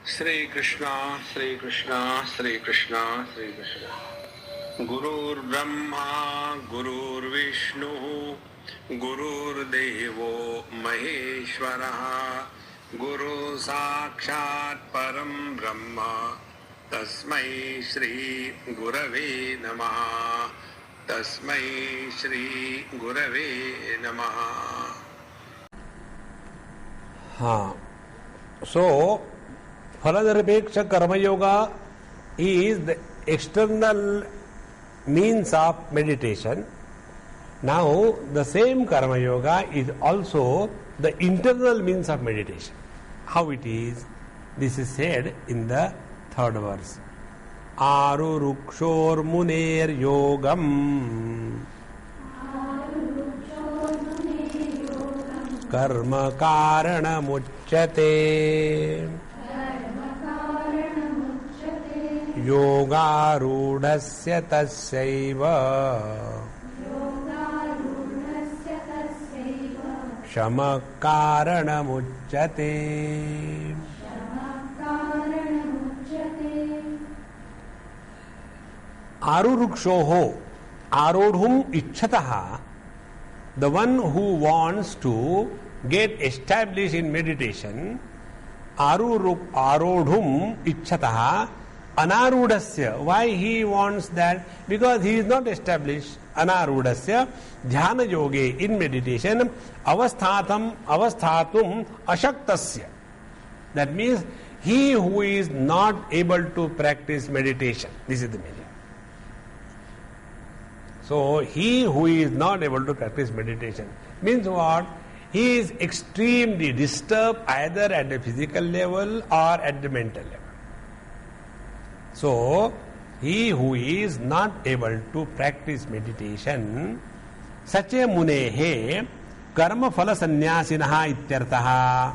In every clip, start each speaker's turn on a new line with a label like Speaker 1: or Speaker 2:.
Speaker 1: Shri Krishna, Shri Krishna, Shri Krishna, Shri Krishna. Gurur Brahma, Gurur Vishnu, Gurur Devo Maheshwaraha, Guru Sakshat Param Brahma, Tasmai Shri Gurave Namaha, Tasmai Shri Gurave Namaha.
Speaker 2: So, Phaladharapeksha Karma Yoga is the external means of meditation. Now, the same Karma Yoga is also the internal means of meditation. How it is? This is said in the third verse. Arurukshor muner yogam karma karana muchyate yogarudhasya tasyaiva shama karana muchyate. Arurukshoho arodhum icchataha, the one who wants to get established in meditation, arodhum icchataha anarudhasya. Why he wants that? Because he is not established. Anarudhasya dhyana yoge, in meditation, avasthatum ashaktasya. That means he who is not able to practice meditation. This is the meaning. So, he who is not able to practice meditation means what? He is extremely disturbed either at the physical level or at the mental level. So, he who is not able to practice meditation, sache munehe karma phala sannyasinaha ityartaha.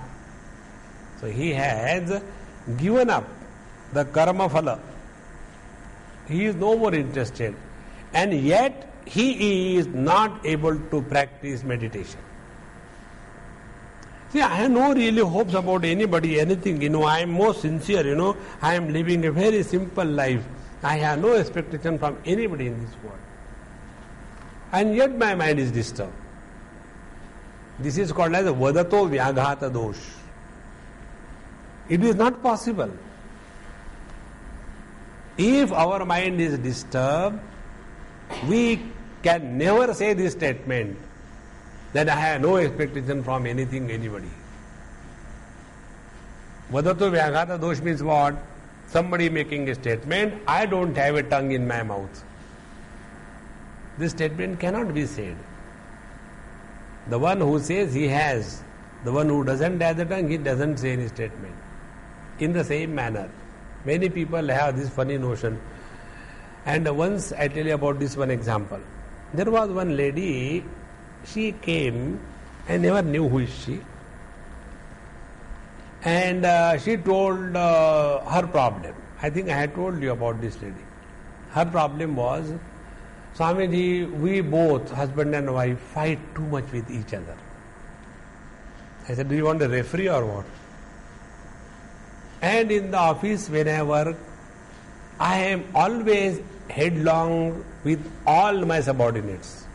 Speaker 2: So, he has given up the karma phala. He is no more interested. And yet, he is not able to practice meditation. See, I have no really hopes about anybody, anything. I am most sincere, I am living a very simple life. I have no expectation from anybody in this world. And yet my mind is disturbed. This is called as a vadato vyaghata dosh. It is not possible. If our mind is disturbed, we can never say this statement that I have no expectation from anything, anybody. Vadato vyaghata dosh means what? Somebody making a statement, I don't have a tongue in my mouth. This statement cannot be said. The one who says he has, the one who doesn't have the tongue, he doesn't say any statement. In the same manner, many people have this funny notion. And once I tell you about this one example. There was one lady, she came, I never knew who is she. And she told her problem. I think I had told you about this lady. Her problem was, Swamiji, we both, husband and wife, fight too much with each other. I said, do you want a referee or what? And in the office when I work, I am always headlong with all my subordinates.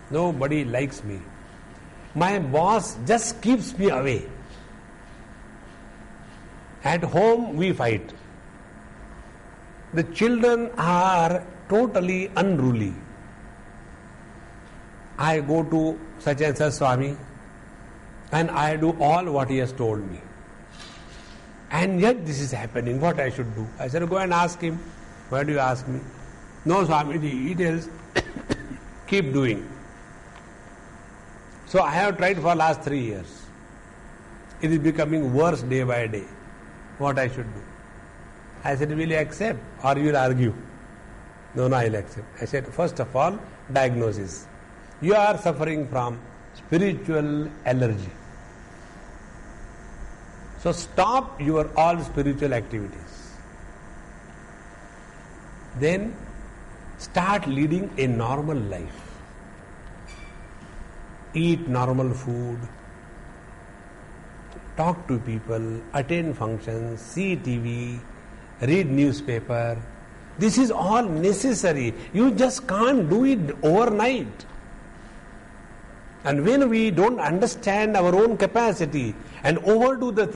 Speaker 2: Nobody likes me. My boss just keeps me away. At home we fight. The children are totally unruly. I go to such and such Swami and I do all what he has told me. And yet this is happening. What I should do? I said, go and ask him. Why do you ask me? No, Swamiji, he tells, keep doing. So I have tried for last 3 years. It is becoming worse day by day. What I should do? I said, will you accept or you will argue? No, I will accept. I said, first of all, diagnosis. You are suffering from spiritual allergy. So stop your all spiritual activities. Then start leading a normal life. Eat normal food. talk to people, attend functions, see TV, read newspaper. This is all necessary. You just can't do it overnight. And when we don't understand our own capacity and overdo the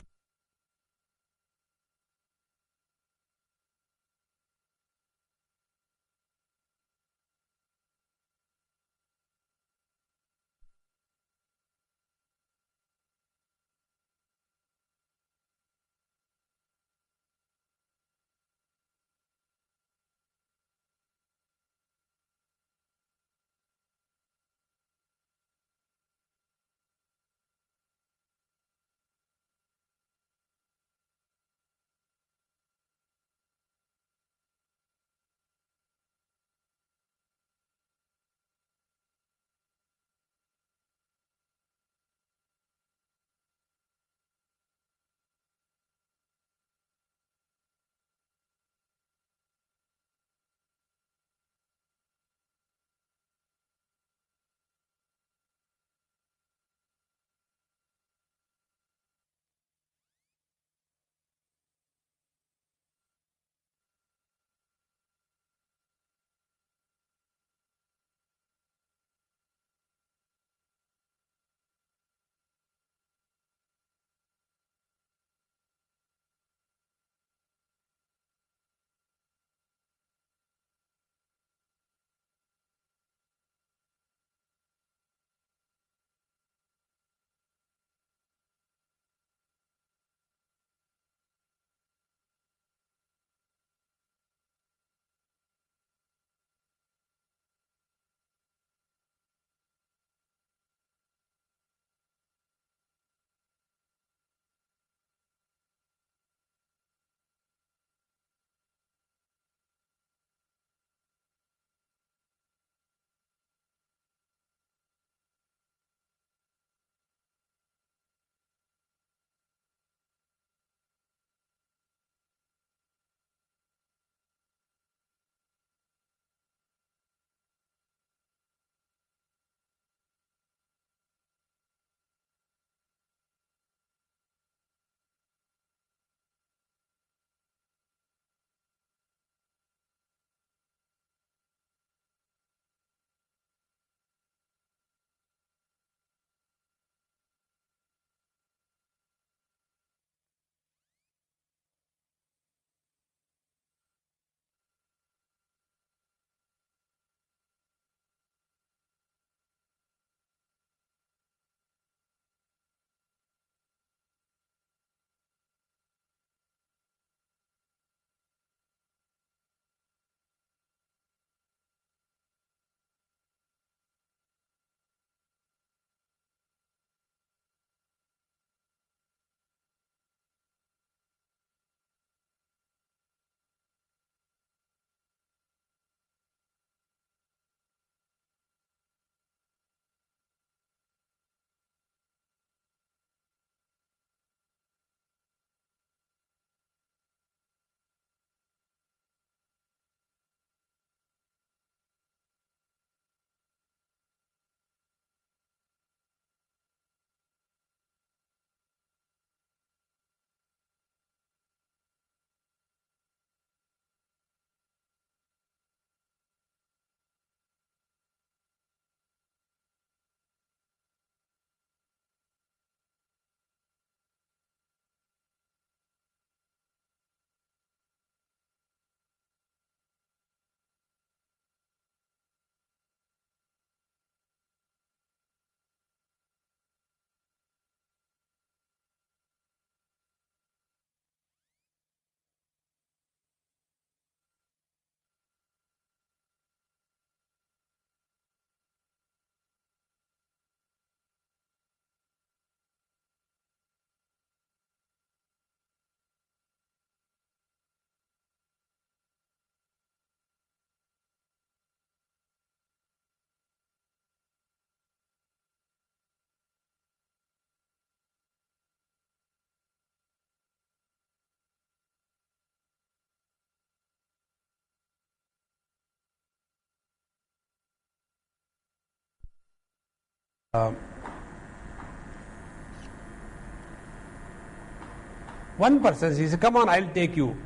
Speaker 2: One person, he said, come on, I'll take you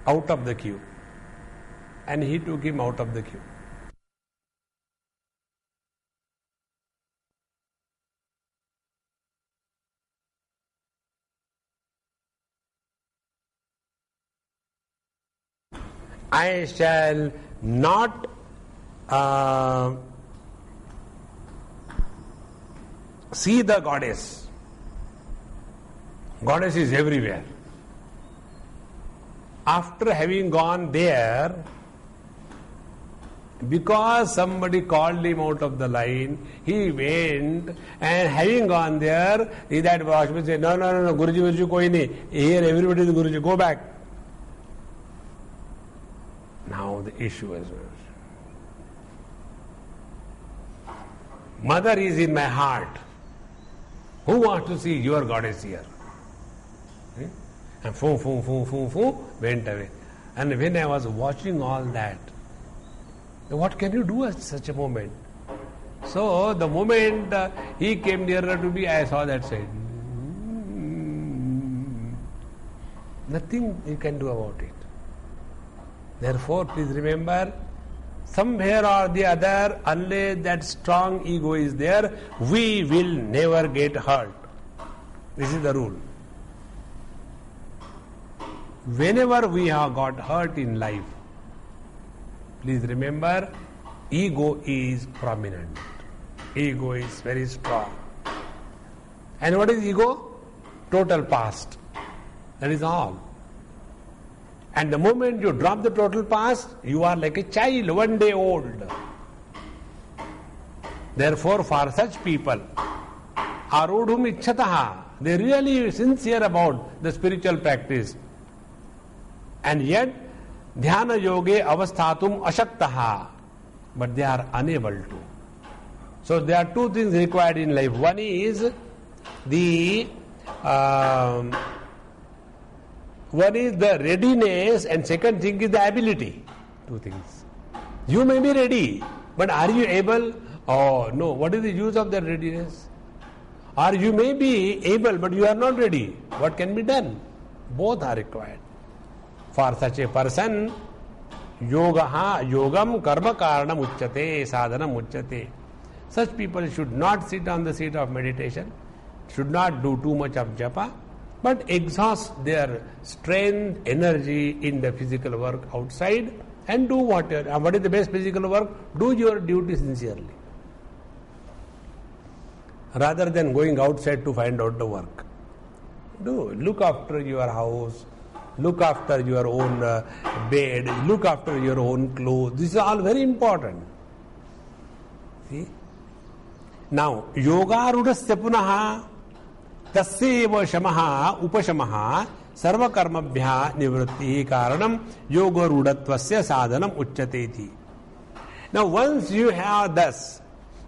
Speaker 2: out of the queue. And he took him out of the queue. I shall not see the goddess. Goddess is everywhere. After having gone there, because somebody called him out of the line, he went, and having gone there, that Bhashya said, no, Guruji, koi nahi. Here everybody is Guruji, go back. Now the issue is, Mother is in my heart. Who wants to see your goddess here? And went away. And when I was watching all that, what can you do at such a moment? So the moment he came nearer to me, I saw that side. Nothing you can do about it. Therefore, please remember, somewhere or the other, unless that strong ego is there, we will never get hurt. This is the rule. Whenever we have got hurt in life, please remember, ego is prominent. Ego is very strong. And what is ego? Total past. That is all. And the moment you drop the total past, you are like a child, 1 day old. Therefore, for such people, arudhum icchataha, they are really sincere about the spiritual practice. And yet, dhyana yoge avasthatum ashaktaha, but they are unable to. So there are two things required in life. One is the readiness, and second thing is the ability. Two things. You may be ready, but are you able? Oh no, what is the use of that readiness? Or you may be able, but you are not ready. What can be done? Both are required. For such a person, yogam karma karanam uchyate, sadhanam uchyate. Such people should not sit on the seat of meditation, should not do too much of japa, but exhaust their strength, energy in the physical work outside, and do what is the best physical work? Do your duty sincerely, rather than going outside to find out the work. Look after your house, look after your own bed, look after your own clothes. This is all very important. See? Now, yogarudasya punaha tasyev shamaha upashamaha sarvakarmabhya nivritti karanam yogarudatvasya sadhanam uchyateti. Now, once you have thus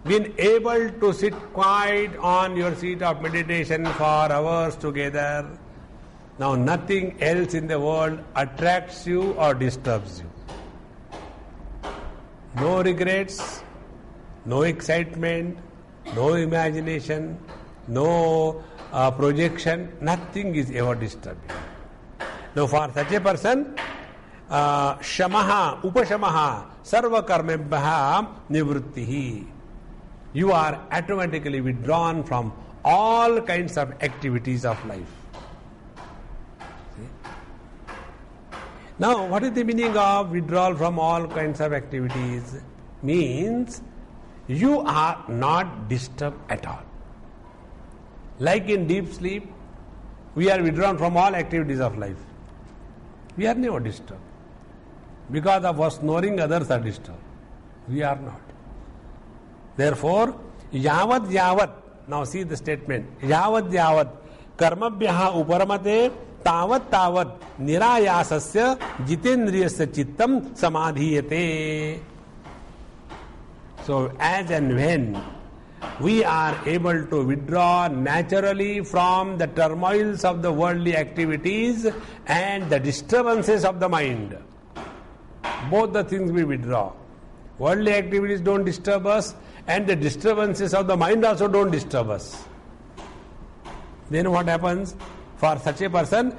Speaker 2: been able to sit quiet on your seat of meditation for hours together, now nothing else in the world attracts you or disturbs you. No regrets, no excitement, no imagination, no projection, nothing is ever disturbing. Now for such a person, shamaha, upashamaha, sarva karmebhya nivrittihi. You are automatically withdrawn from all kinds of activities of life. Now, what is the meaning of withdrawal from all kinds of activities? Means you are not disturbed at all. Like in deep sleep, we are withdrawn from all activities of life. We are never disturbed. Because of our snoring, others are disturbed. We are not. Therefore, yavat, now see the statement, yavat, karmabhyaha uparamate, tavat nirayasasya jitendriyasya chittam samadhiyate. So as and when we are able to withdraw naturally from the turmoils of the worldly activities and the disturbances of the mind, both the things we withdraw. Worldly activities don't disturb us, and the disturbances of the mind also don't disturb us. Then what happens? For such a person,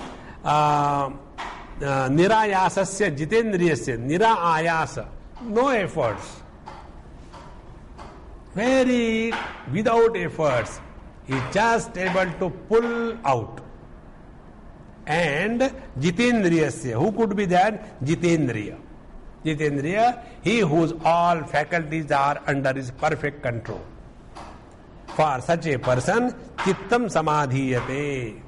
Speaker 2: nirayasasya jitendriyasya, nira ayasa, no efforts. Very without efforts, he is just able to pull out. And jitendriyasya, who could be that? Jitendriya. Jitendriya, he whose all faculties are under his perfect control. For such a person, chittam samadhiyate.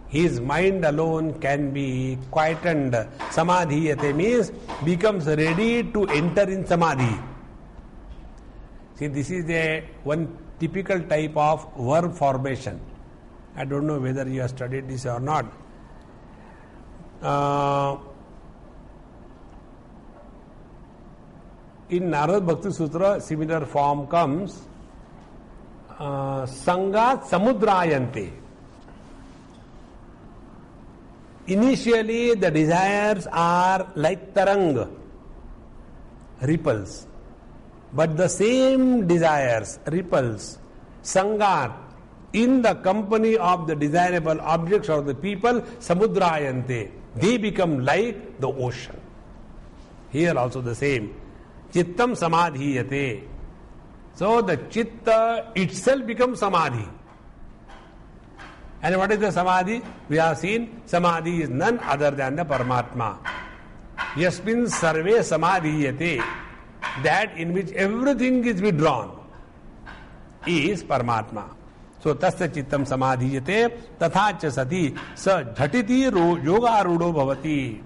Speaker 2: His mind alone can be quietened. Samadhiyate means becomes ready to enter in samadhi. See, this is one typical type of verb formation. I don't know whether you have studied this or not. In Narad Bhakti Sutra, similar form comes Sangat Samudrayante. Initially, the desires are like tarang, ripples. But the same desires, ripples, sangat, in the company of the desirable objects or the people, samudrayante, they become like the ocean. Here also the same. Chittam samadhiyate. So the chitta itself becomes samadhi. And what is the samadhi? We have seen samadhi is none other than the Paramatma. Yasmin sarve samadhiyate. That in which everything is withdrawn is Paramatma. So tasya chittam samadhiyate tatha cha sati sa jhatiti yoga arudo bhavati.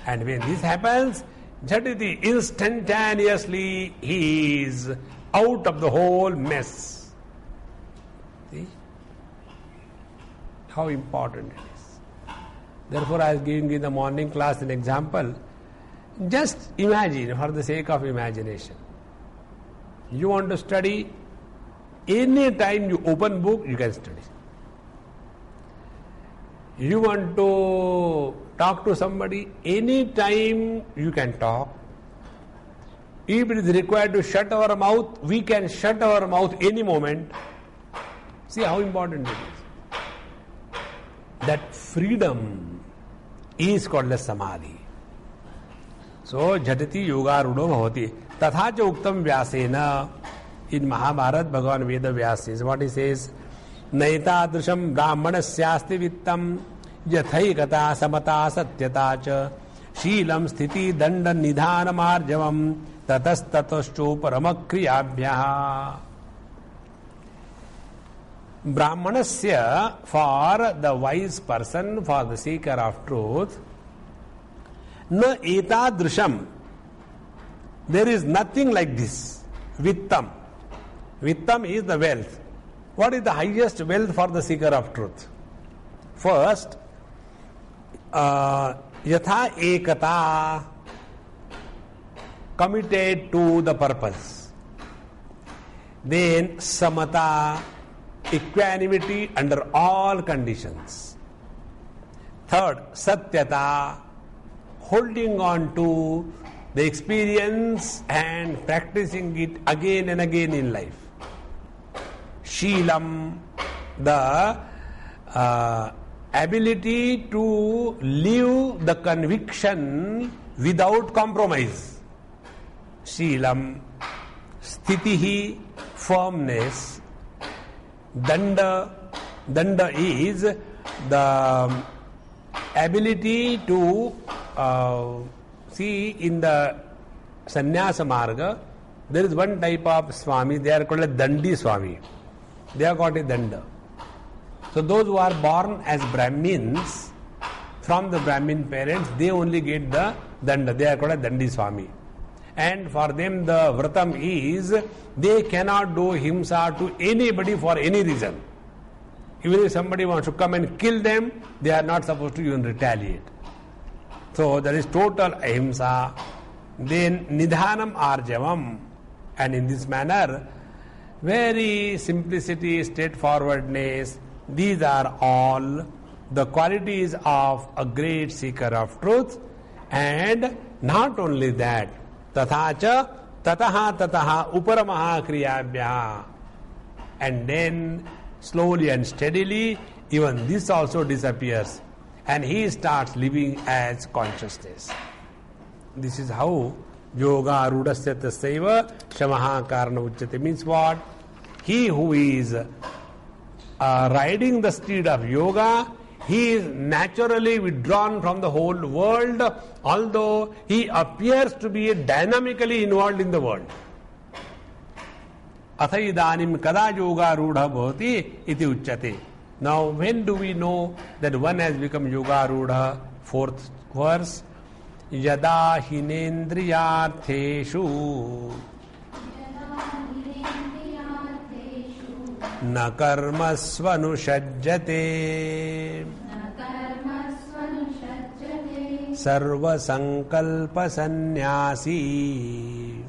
Speaker 2: And when this happens, jhatiti, instantaneously he is out of the whole mess. See how important it is. Therefore, I was giving in the morning class an example. Just imagine, for the sake of imagination. You want to study, any time you open book, you can study. You want to talk to somebody, any time you can talk. If it is required to shut our mouth, we can shut our mouth any moment. See how important it is. That freedom is called as samadhi. So, jhatiti yoga rudo bhavati. Tatha cha uktam vyasena. In Mahabharata, Bhagavan Veda Vyas says, what he says, naitadrusham brahmanasyasti vittam yathaikata samata satyata cha sheelam sthiti danda nidhana marjavam tatastatoscho paramakriyabhyaha. Brahmanasya, for the wise person, for the seeker of truth, na etadrusham, there is nothing like this. Vittam. Vittam is the wealth. What is the highest wealth for the seeker of truth? First, yatha ekata, committed to the purpose. Then samata, equanimity under all conditions. Third, satyata, holding on to the experience and practicing it again and again in life. Sheelam, the ability to live the conviction without compromise. Sheelam, sthitihi, firmness. Danda, danda is the ability to see in the sannyasa marga, there is one type of Swami, they are called a Dandi Swami. They have got a danda. So those who are born as Brahmins, from the Brahmin parents, they only get the danda. They are called a Dandi Swami. And for them the vratam is, they cannot do himsa to anybody for any reason. Even if somebody wants to come and kill them, they are not supposed to even retaliate. So there is total ahimsa. Then nidhanam arjavam. And in this manner, very simplicity, straightforwardness, these are all the qualities of a great seeker of truth. And not only that, tathacha tataha tataha uparamaha kriyabhya. And then slowly and steadily, even this also disappears. and he starts living as consciousness. This is how yoga rudasya tasyaiva shamaha karana uchyate. Means what? He who is riding the steed of yoga, he is naturally withdrawn from the whole world, although he appears to be dynamically involved in the world. Atha idanim kada yoga rudha bhavati iti uchyate. Now, when do we know that one has become yoga rudha? Fourth verse. Yada hinendriyartheshu na karmasvanusajjate sarva sankalpa sannyasi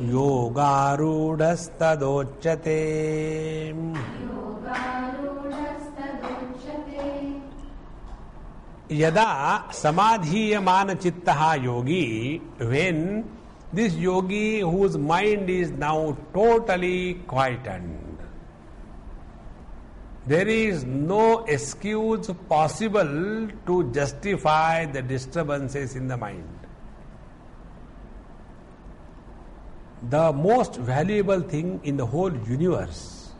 Speaker 2: yogarudhastadochyate. Yada samadhiyamana chittaha yogi, when this yogi whose mind is now totally quietened, there is no excuse possible to justify the disturbances in the mind. The most valuable thing in the whole universe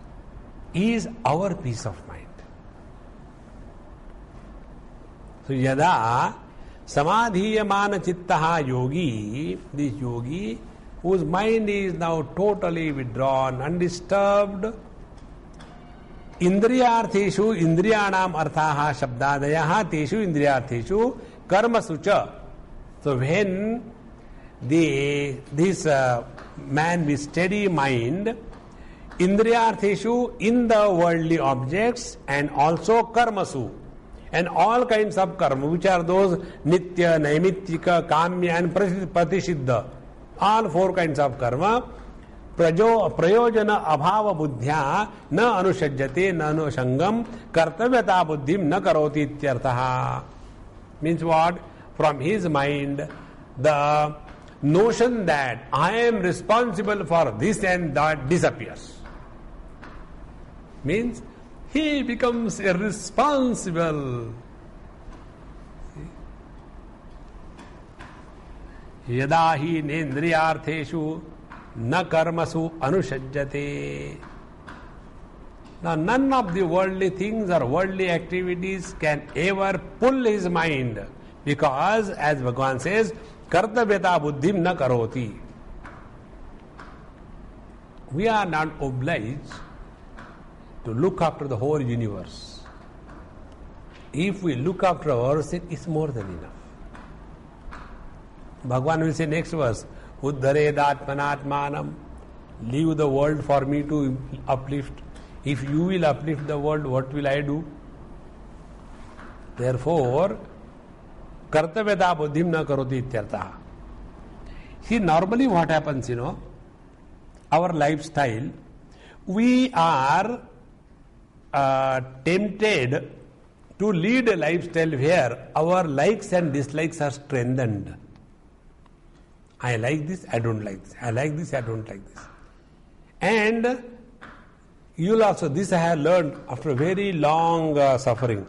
Speaker 2: is our peace of mind. So, yada samadhiyamana chittaha yogi, this yogi whose mind is now totally withdrawn, undisturbed, indriyartheshu, indriyanam arthaha shabdadayaha teshu indriyartheshu karmasu cha. So, when this man with steady mind, indriyartheshu, in the worldly objects, and also karmasu, and all kinds of karma, which are those nitya, naimittika, kamya and pratisiddha, all four kinds of karma, prayojana abhava buddhya na anushajjate na anusangam kartavyata buddhim na karoti ityarthaha. Means what? From his mind, the notion that I am responsible for this and that disappears. Means he becomes irresponsible. Yada hi nendriyartheshu na karmasu anushajjate. Now, none of the worldly things or worldly activities can ever pull his mind, because, as Bhagavan says, kartavyata buddhim na karoti. We are not obliged to look after the whole universe. If we look after ourselves, it's more than enough. Bhagavan will say next verse, Uddharedatmanatmanam, leave the world for me to uplift. If you will uplift the world, what will I do? Therefore, kartavyata buddhim na karoti ityartha. See, normally what happens, our lifestyle, we are tempted to lead a lifestyle where our likes and dislikes are strengthened. I like this, I don't like this. I like this, I don't like this. And you'll also, this I have learned after very long suffering.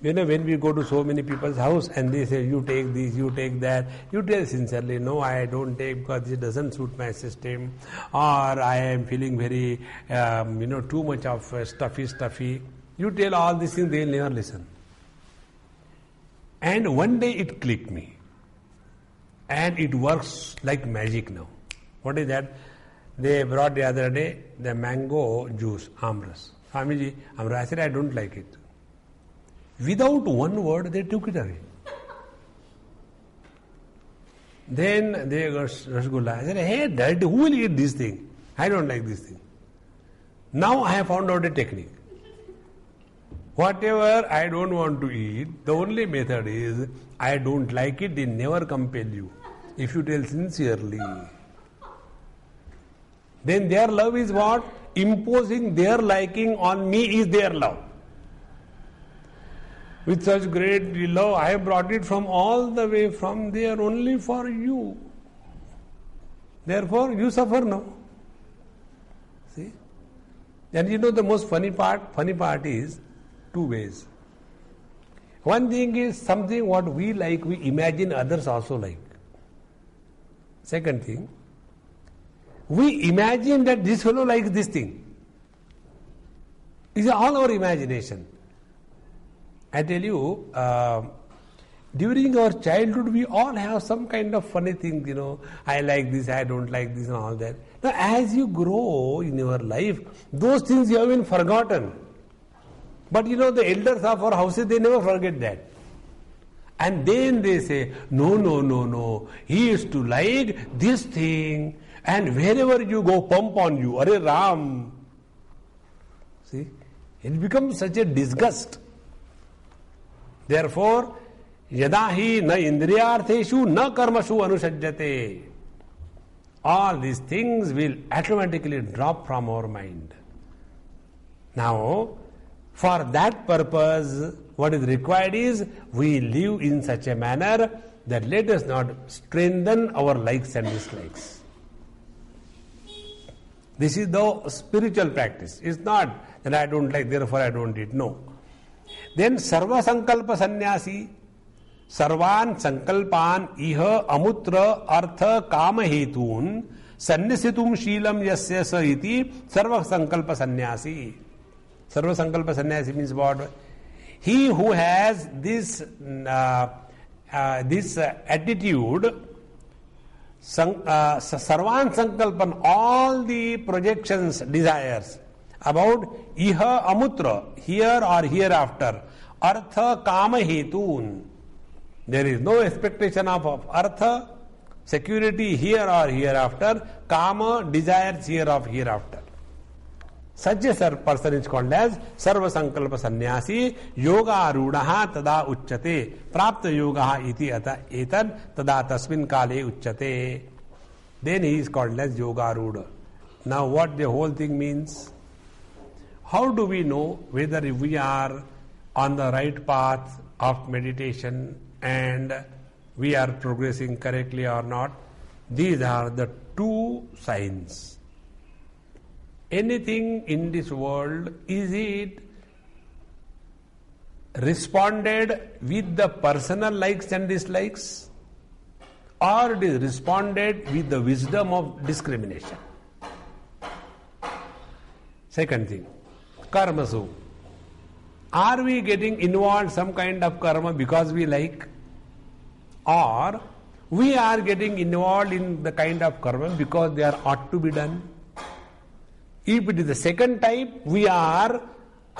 Speaker 2: When we go to so many people's house and they say, you take this, you take that, you tell sincerely, no, I don't take because this doesn't suit my system, or I am feeling very, too much of stuffy. You tell all these things, they will never listen. And one day it clicked me. And it works like magic now. What is that? They brought the other day the mango juice, amras. Swamiji, amras. I said, I don't like it. Without one word, they took it away. Then they got rasgulla. I said, hey, Dad, who will eat this thing? I don't like this thing. Now I have found out a technique. Whatever I don't want to eat, the only method is, I don't like it, they never compel you. If you tell sincerely, then their love is what? Imposing their liking on me is their love. With such great love, I have brought it from all the way from there only for you. Therefore, you suffer now. See? And the most funny part is two ways. One thing is something what we like, we imagine others also like. Second thing, we imagine that this fellow likes this thing. It's all our imagination. I tell you, during our childhood, we all have some kind of funny things, I like this, I don't like this and all that. Now, as you grow in your life, those things you have been forgotten. But the elders of our houses, they never forget that. And then they say, no, he used to like this thing, and wherever you go, pump on you, Are Ram. See, it becomes such a disgust. Therefore, yada hi na indriyartheshu na karmashu anusajjate. All these things will automatically drop from our mind. Now, for that purpose, what is required is we live in such a manner that let us not strengthen our likes and dislikes. This is the spiritual practice. It's not that I don't like, therefore I don't eat. No. Then sarva sankalpa sannyasi, sarvan sankalpan iha amutra artha kama hetun sannisitum shilam yasya sa iti sarva sankalpa sannyasi. Sarva sankalpa sannyasi means what? He who has this attitude, sarvan sankalpan, all the projections, desires about iha amutra, here or hereafter, artha kama hetun. There is no expectation of artha, security here or hereafter, kama, desires here or hereafter. Such a person is called as sarva sankalpa sannyasi, yoga arudaha tada uchyate, prapta yogaha iti ata etan tada tasmin kale uchyate. Then he is called as yoga aruda. Now what the whole thing means? How do we know whether we are on the right path of meditation and we are progressing correctly or not? These are the two signs. Anything in this world, is it responded with the personal likes and dislikes, or it is responded with the wisdom of discrimination? Second thing, karmasu. Are we getting involved some kind of karma because we like, or we are getting involved in the kind of karma because they are ought to be done? If it is the second type, we are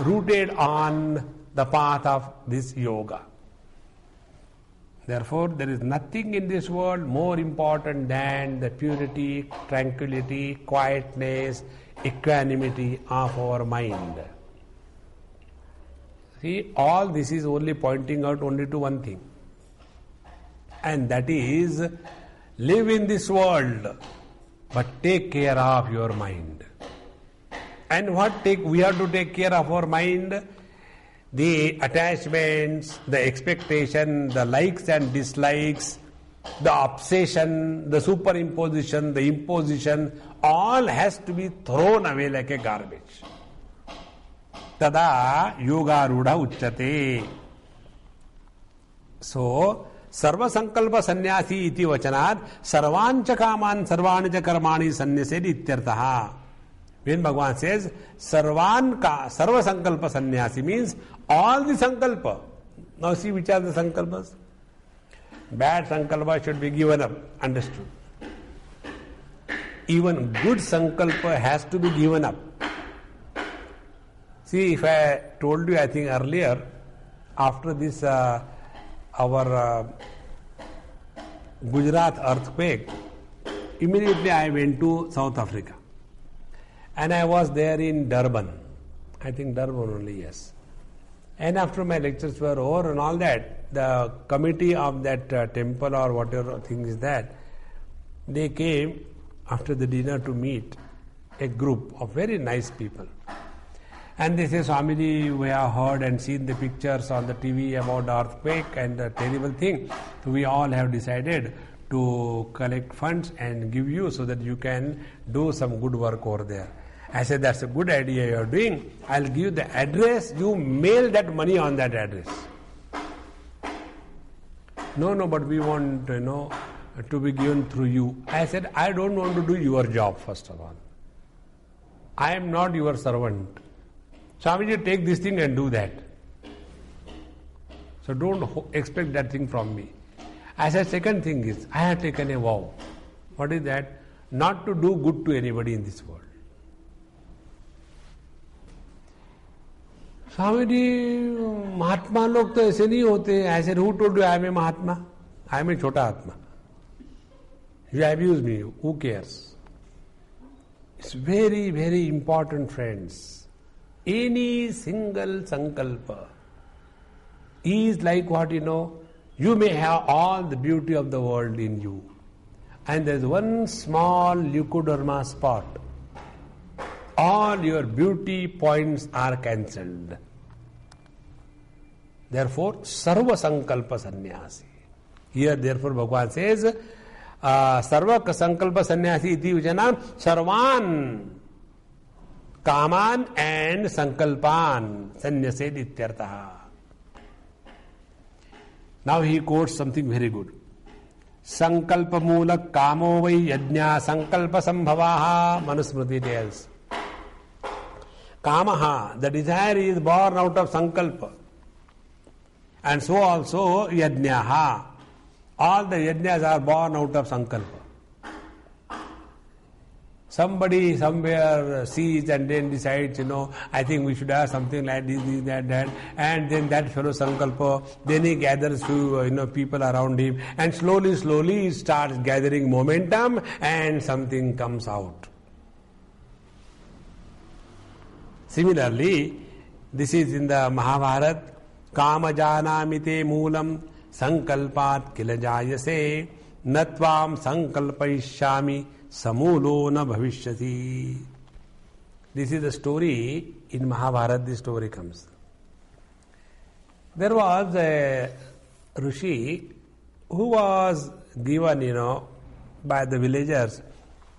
Speaker 2: rooted on the path of this yoga. Therefore, there is nothing in this world more important than the purity, tranquility, quietness, equanimity of our mind. See, all this is only pointing out only to one thing, and that is, live in this world, but take care of your mind. And we have to take care of our mind? The attachments, the expectation, the likes and dislikes, the obsession, the superimposition, the imposition, all has to be thrown away like a garbage. Tada yoga rudha uchyate. So, sarva sankalpa sannyasi iti vachanat sarvancha kaman sarvani karmani sannyasid ityartaha. When Bhagavan says sarva sankalpa sannyasi means all the sankalpa. Now see which are the sankalpas. Bad sankalpa should be given up, understood. Even good sankalpa has to be given up. See, if I told you, I think earlier, after this our Gujarat earthquake, immediately I went to South Africa. And I was there in Durban. I think Durban only, yes. And after my lectures were over and all that, the committee of that temple or whatever thing is that, they came after the dinner to meet a group of very nice people. And they say, Swamiji, we have heard and seen the pictures on the TV about the earthquake and the terrible thing. So we all have decided to collect funds and give you so that you can do some good work over there. I said, that's a good idea you are doing. I'll give you the address, you mail that money on that address. No, but we want, to be given through you. I said, I don't want to do your job, first of all. I am not your servant. Swamiji, take this thing and do that. So don't expect that thing from me. I said, second thing is, I have taken a vow. What is that? Not to do good to anybody in this world. Swamiji, Mahatma log to aise nahi hote. I said, who told you I am a Mahatma? I am a Chota Atma. You abuse me, who cares? It's very, very important, friends. Any single sankalpa is like what you may have all the beauty of the world in you. And there's one small leukoderma spot. All your beauty points are cancelled. Therefore, sarva sankalpa sannyasi. Here, therefore, Bhagavan says, sarva sankalpa sannyasi iti vijana sarvan kaman and sankalpan sannyaset ityartaha. Now he quotes something very good. Sankalpa mulak kamo vai yajna sankalpa sambhavaha, Manusmriti tells. Kamaha, the desire is born out of sankalpa. And so also yajnaha. All the yajnas are born out of sankalpa. Somebody somewhere sees and then decides, I think we should have something like this, that, and then that fellow sankalpa, then he gathers few, people around him, and slowly he starts gathering momentum, and something comes out. Similarly, this is in the Mahabharata, Kama janamite moolam sankalpat kila jayase natvam sankalpaishyami samulo na bhavishyati. This is the story in Mahabharata. This story comes. There was a Rishi who was given, by the villagers.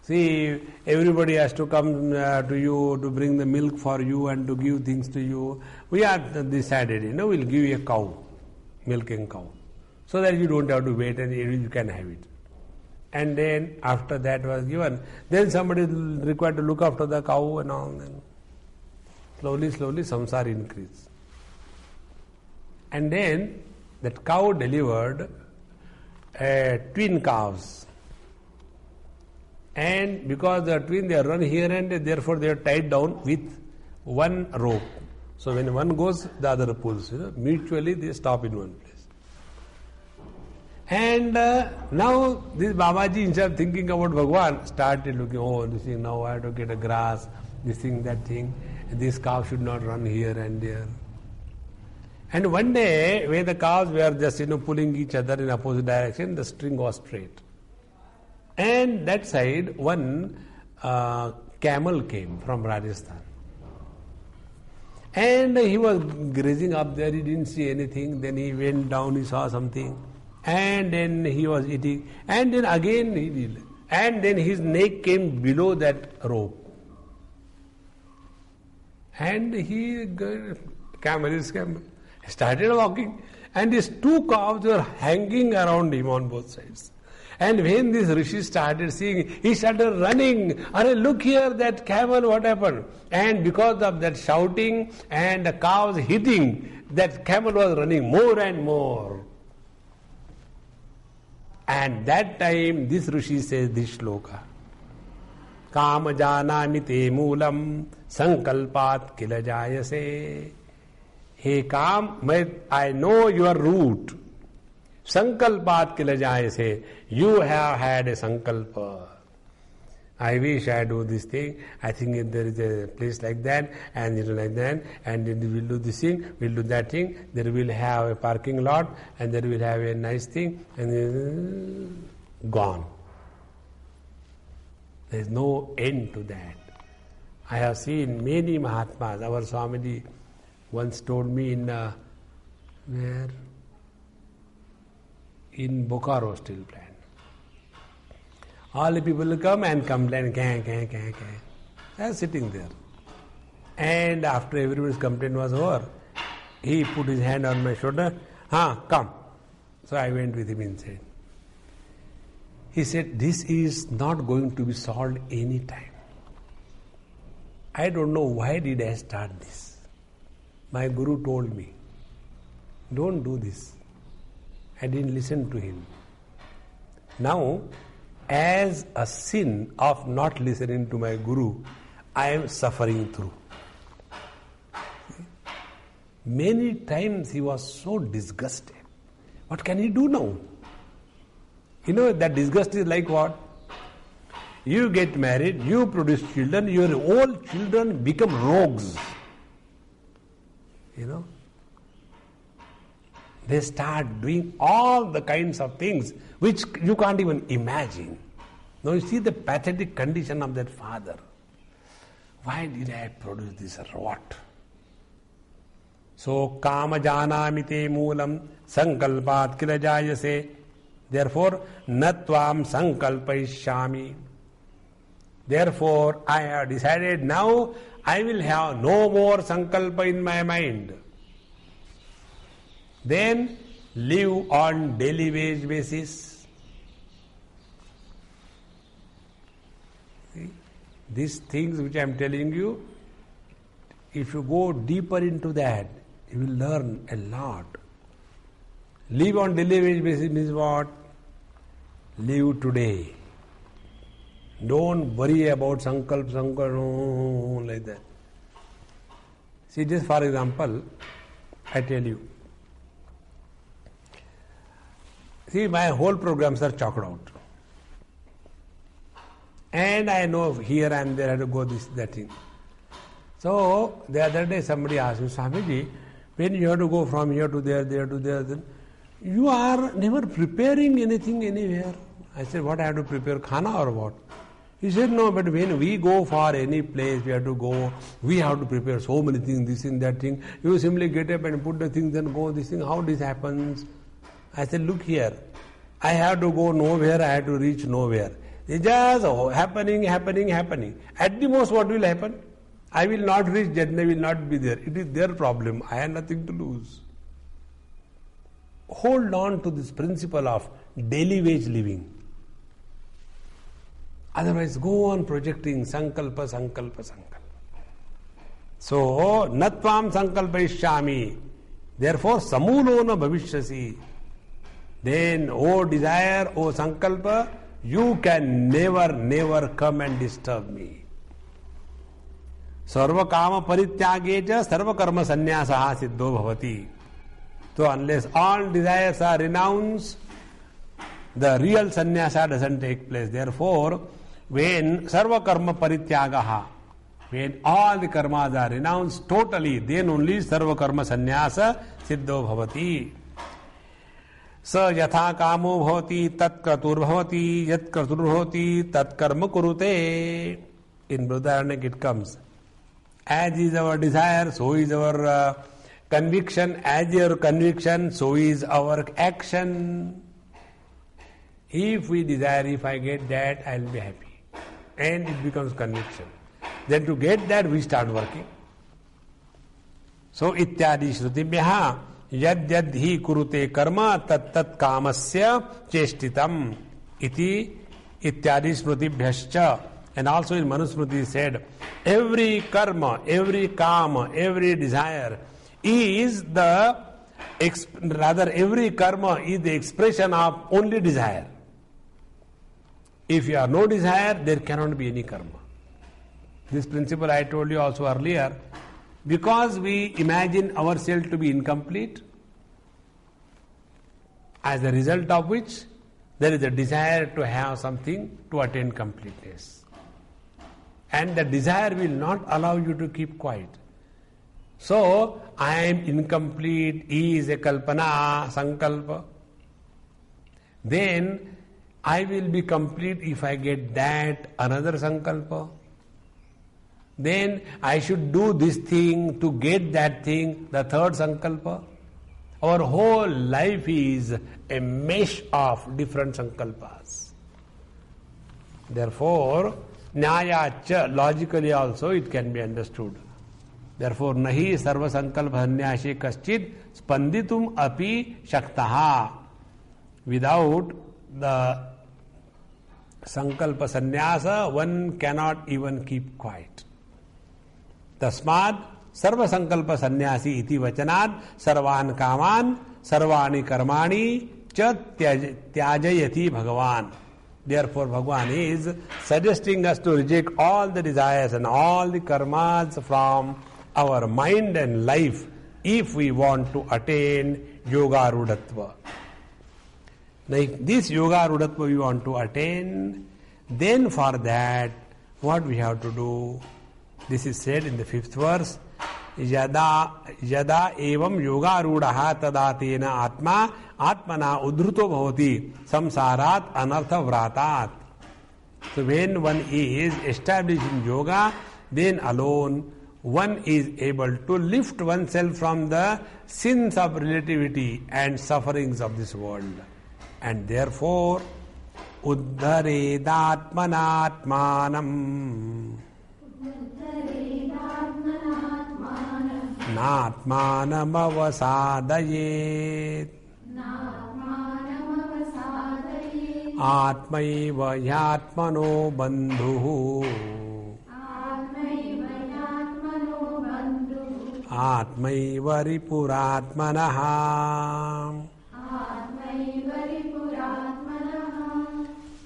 Speaker 2: See, everybody has to come to you to bring the milk for you and to give things to you. We have decided, we'll give you a cow, milking cow, so that you don't have to wait and you can have it. And then after that was given, then somebody required to look after the cow and all. Then slowly samsara increased. And then that cow delivered twin calves. And because they are twin, they run here and therefore they are tied down with one rope. So when one goes, the other pulls. Mutually they stop in one place. And now this Babaji, instead of thinking about Bhagavan, started looking, this thing, now I have to get a grass, this thing, that thing. This cow should not run here and there. And one day, when the cows were just pulling each other in opposite direction, the string was straight. And that side, one camel came from Rajasthan. And he was grazing up there, he didn't see anything. Then he went down, he saw something. And then he was eating. And then again he did. And then his neck came below that rope. And he started walking. And these two calves were hanging around him on both sides. And when this Rishi started seeing, he started running. Look here, that camel, what happened? And because of that shouting and the cows hitting, that camel was running more and more. And that time, this Rishi says this shloka. Kama janami te moolam sankalpat kila jayase. Hey Kam, I know your root. Sankalpat kila jayase. You have had a sankalpa. I wish I do this thing. I think if there is a place like that, and like that, and then we'll do this thing, we'll do that thing. There will have a parking lot, and there will have a nice thing, and then gone. There is no end to that. I have seen many Mahatmas. Our Swamiji once told me in where? In Bokaro steel plant. All the people will come and complain, I was sitting there. And after everybody's complaint was over, he put his hand on my shoulder. Come. So I went with him inside. He said, this is not going to be solved any time. I don't know why did I start this. My Guru told me, don't do this. I didn't listen to him. Now, as a sin of not listening to my Guru, I am suffering through. Many times he was so disgusted. What can he do now? You know, that disgust is like what? You get married, you produce children, your old children become rogues. You know? They start doing all the kinds of things which you can't even imagine. Now you see the pathetic condition of that father. Why did I produce this rot? So, kama janami te moolam sankalpat kila jayase. Therefore, natvam sankalpaishyami. Therefore, I have decided now I will have no more sankalpa in my mind. Then live on daily wage basis. See? These things which I am telling you, if you go deeper into that, you will learn a lot. Live on daily wage basis means what? Live today. Don't worry about sankalp, like that. See, just for example, I tell you. See, my whole programs are chalked out. And I know here and there I have to go this, that thing. So, the other day somebody asked me, Swamiji, when you have to go from here to there to there, then you are never preparing anything anywhere. I said, what I have to prepare, khana or what? He said, no, but when we go for any place, we have to go, we have to prepare so many things, this and that thing. You simply get up and put the things and go, this thing, how this happens? I said, look here, I have to go nowhere, I have to reach nowhere. It's just happening. At the most, what will happen? I will not reach, Jannah will not be there. It is their problem. I have nothing to lose. Hold on to this principle of daily wage living. Otherwise, go on projecting sankalpa. So, natvam sankalpaishyami. Therefore, samulo na bhavishyasi. Then, O desire, O sankalpa, you can never come and disturb me. Sarva kama parityagecha sarva karma sannyasaha siddho bhavati. So, unless all desires are renounced, the real sannyasa doesn't take place. Therefore, when sarva karma parityagaha, when all the karmas are renounced totally, then only sarva karma sannyasa siddho bhavati. Sa yatha kamo bhavati tat kratur bhavati yat kratur bhavati tat karma kurute. In Brihadaranyaka it comes. As is our desire, so is our conviction. As your conviction, so is our action. If we desire, if I get that, I will be happy. And it becomes conviction. Then to get that, we start working. So, ityadi shrutibhyaha yad hi kurute karma tat tat kamasya cheshtitam iti ityadi shrutibhyascha. And also in Manusmriti said, every karma, every kama, every desire is every karma is the expression of only desire. If you have no desire, there cannot be any karma. This principle I told you also earlier. Because we imagine ourselves to be incomplete, as a result of which there is a desire to have something to attain completeness. And the desire will not allow you to keep quiet. So, I am incomplete, is a kalpana, sankalpa. Then, I will be complete if I get that, another sankalpa. Then, I should do this thing to get that thing, the third sankalpa. Our whole life is a mesh of different sankalpas. Therefore, Nyayacha, logically also it can be understood. Therefore, nahi sarva sankalpa sannyasi kaschid spanditum api shaktaha. Without the sankalpa sannyasa, one cannot even keep quiet. Tasmad sarva sankalpa sannyasi iti vachanad sarvan kaman sarvani karmani cha tyajayati Bhagavan. Therefore, Bhagavan is suggesting us to reject all the desires and all the karmas from our mind and life if we want to attain yoga rudatva. Now, if this yoga rudatva we want to attain, then for that, what we have to do? This is said in the 5th verse. Yada evam yoga rudaha tada tena atma atmana udhruto bhavati samsarat anartha vratat. So when one is established in yoga, then alone one is able to lift oneself from the sins of relativity and sufferings of this world. And therefore, uddharedatmanatmanam natmanam avasadayet atmaiva yatmano bandhuhu atmaiva ripuratmanaha.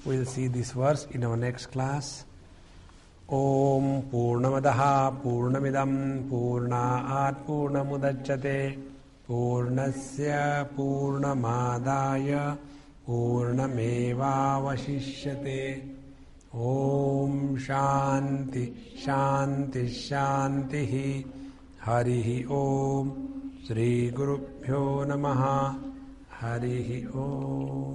Speaker 2: We'll see this verse in our next class. Om Purnamadaha Purnamidam Purnaat Purnamudachyate Purnasya Purnamadaya Purnameva Vashishyate. Om Shanti Shanti Shanti Harihi Om Shri Gurubhyo Namaha Harihi Om.